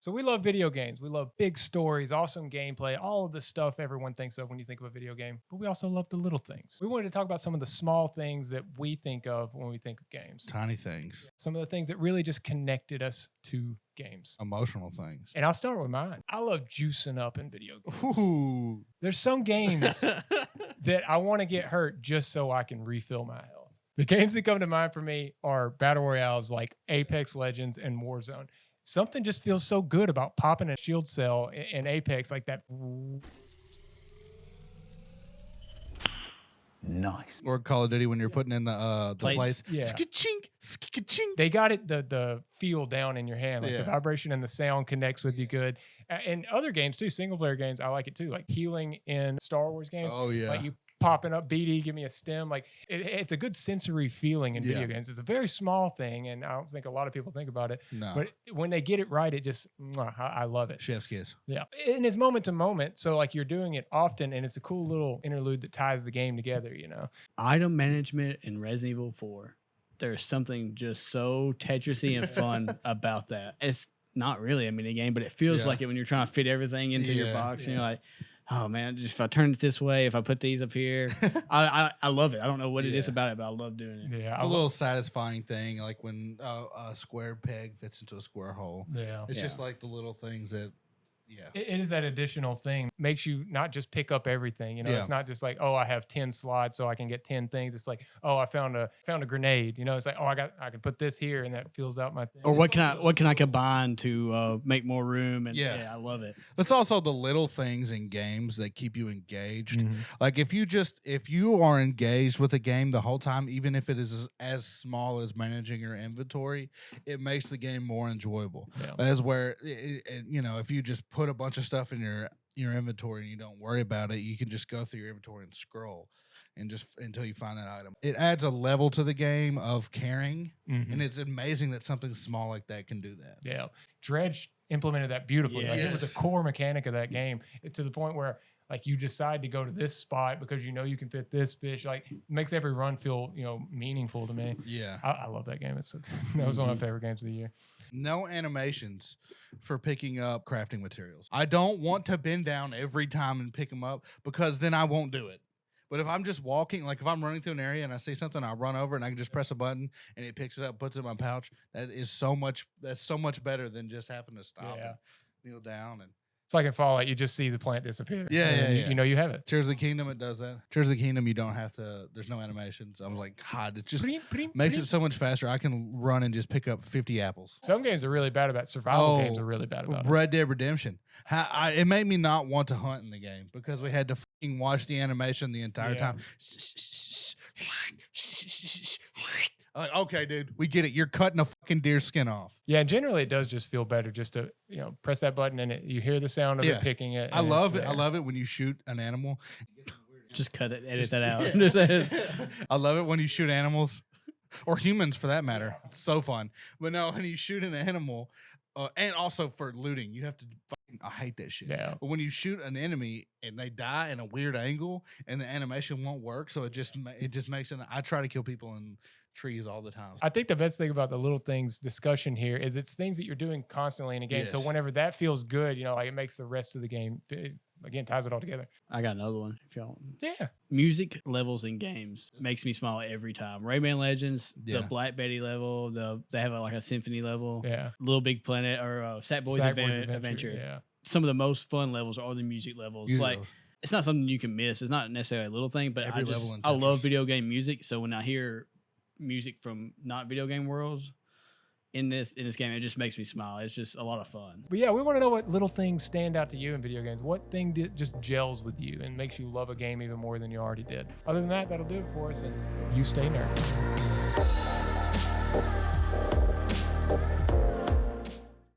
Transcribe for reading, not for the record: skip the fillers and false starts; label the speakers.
Speaker 1: So we love video games. We love big stories, awesome gameplay, all of the stuff everyone thinks of when you think of a video game. But we also love the little things. We wanted to talk about some of the small things that we think of when we think of games.
Speaker 2: Tiny things.
Speaker 1: Some of the things that really just connected us to games.
Speaker 2: Emotional things.
Speaker 1: And I'll start with mine. I love juicing up in video games.
Speaker 2: Ooh.
Speaker 1: There's some games that I want to get hurt just so I can refill my health. The games that come to mind for me are battle royales like Apex Legends and Warzone. Something just feels so good about popping a shield cell in Apex like that.
Speaker 3: Nice.
Speaker 2: Or Call of Duty when you're putting in the plates.
Speaker 1: Yeah.
Speaker 2: Skachink, skachink.
Speaker 1: They got it the feel down in your hand, like
Speaker 2: Yeah.
Speaker 1: the vibration and the sound connects with you good. And other games too, single player games, I like it too. Like healing in Star Wars games.
Speaker 2: Oh, yeah.
Speaker 1: Like you popping up BD, give me a stem. Like it's a good sensory feeling in video
Speaker 2: Yeah.
Speaker 1: games. It's a very small thing, and I don't think a lot of people think about it.
Speaker 2: No.
Speaker 1: But when they get it right, it just I love it.
Speaker 2: Chef's kiss.
Speaker 1: Yeah. And it's moment to moment. So like you're doing it often, and it's a cool little interlude that ties the game together, you know.
Speaker 4: Item management in Resident Evil 4. There's something just so Tetrisy and fun about that. It's not really a mini game, but it feels
Speaker 2: Yeah.
Speaker 4: like it when you're trying to fit everything into your
Speaker 2: Yeah.
Speaker 4: box, and you're like, oh man, just if I turn it this way, if I put these up here, I love it. I don't know what it is
Speaker 2: Yeah.
Speaker 4: about it, but I love doing it.
Speaker 1: Yeah.
Speaker 2: It's a little satisfying thing, like when a square peg fits into a square hole.
Speaker 1: Yeah.
Speaker 2: It's
Speaker 4: Yeah.
Speaker 2: just like the little things that, yeah.
Speaker 1: It is that additional thing. Makes you not just pick up everything. You know,
Speaker 2: Yeah.
Speaker 1: it's not just like, oh, I have 10 slides so I can get 10 things. It's like, oh, I found a grenade. You know, it's like, oh, I can put this here and that fills out my thing.
Speaker 4: Or what can I combine to make more room? And
Speaker 2: Yeah.
Speaker 4: yeah, I love it.
Speaker 2: It's also the little things in games that keep you engaged.
Speaker 1: Mhm.
Speaker 2: Like if you are engaged with a game the whole time, even if it is as small as managing your inventory, it makes the game more enjoyable.
Speaker 1: Yeah.
Speaker 2: As where you know, if you just put a bunch of stuff in your inventory and you don't worry about it, you can just go through your inventory and scroll and just until you find that item. It adds a level to the game of caring,
Speaker 1: Mhm.
Speaker 2: and it's amazing that something small like that can do that.
Speaker 1: Yeah. Dredge implemented that beautifully. Like it was
Speaker 2: Yes.
Speaker 1: a core mechanic of that game to the point where like you decide to go to this spot because you know you can fit this fish. Like it makes every run feel, you know, meaningful to me.
Speaker 2: Yeah.
Speaker 1: I love that game. It's so good. That was one of my favorite games of the year.
Speaker 2: No animations for picking up crafting materials. I don't want to bend down every time and pick them up because then I won't do it. But if I'm just walking, like if I'm running through an area and I see something, I run over and I can just press a button and it picks it up, puts it in my pouch. That's so much better than just having to stop
Speaker 1: Yeah.
Speaker 2: and kneel down. And
Speaker 1: It's like in Fallout, you just see the plant disappear.
Speaker 2: Yeah,
Speaker 1: and then
Speaker 2: yeah.
Speaker 1: You know you have it.
Speaker 2: Tears of the Kingdom, it does that. Tears of the Kingdom, you don't have to, there's no animations. I was like, God, it just makes it so much faster. I can run and just pick up 50 apples.
Speaker 1: Some games are really bad about survival games are really bad about it.
Speaker 2: Red Dead Redemption. It made me not want to hunt in the game because we had to fucking watch the animation the entire
Speaker 1: Yeah.
Speaker 2: time. Like, okay, dude, we get it. You're cutting a fucking deer skin off.
Speaker 1: Yeah, and generally it does just feel better just to, you know, press that button and you hear the sound of
Speaker 2: Yeah.
Speaker 1: it picking it.
Speaker 2: I
Speaker 1: and
Speaker 2: love
Speaker 1: it's
Speaker 2: it. I
Speaker 1: there.
Speaker 2: love it when you shoot an animal.
Speaker 4: Just cut it, edit that out.
Speaker 2: I love it when you shoot animals or humans for that matter. It's so fun. But no, when you shoot an animal, and also for looting, you have to fucking, I hate that shit.
Speaker 1: Yeah.
Speaker 2: But when you shoot an enemy and they die in a weird angle and the animation won't work, so it just makes it. I try to kill people in trees all the time.
Speaker 1: I think the best thing about the little things discussion here is it's things that you're doing constantly in a game. So
Speaker 2: Yes.
Speaker 1: whenever that feels good, you know, like it makes the rest of the game, again, ties it all together.
Speaker 4: I got another one. If y'all
Speaker 1: Yeah.
Speaker 4: music levels in games makes me smile every time. Rayman Legends,
Speaker 2: Yeah.
Speaker 4: the Black Betty level, they have like a symphony level.
Speaker 1: Yeah.
Speaker 4: Little Big Planet or Sackboy's
Speaker 1: Sackboy's
Speaker 4: Adventure.
Speaker 1: Yeah.
Speaker 4: Some of the most fun levels are the music levels. Like it's not something you can miss. It's not necessarily a little thing, but
Speaker 2: Every level in
Speaker 4: I love
Speaker 2: Tetris.
Speaker 4: video game music. So when I hear music from not video game worlds in this game, it just makes me smile. It's just a lot of fun.
Speaker 1: But yeah, we want to know what little things stand out to you in video games. What thing just gels with you and makes you love a game even more than you already did? Other than that, that'll do it for us. And you stay nerdy.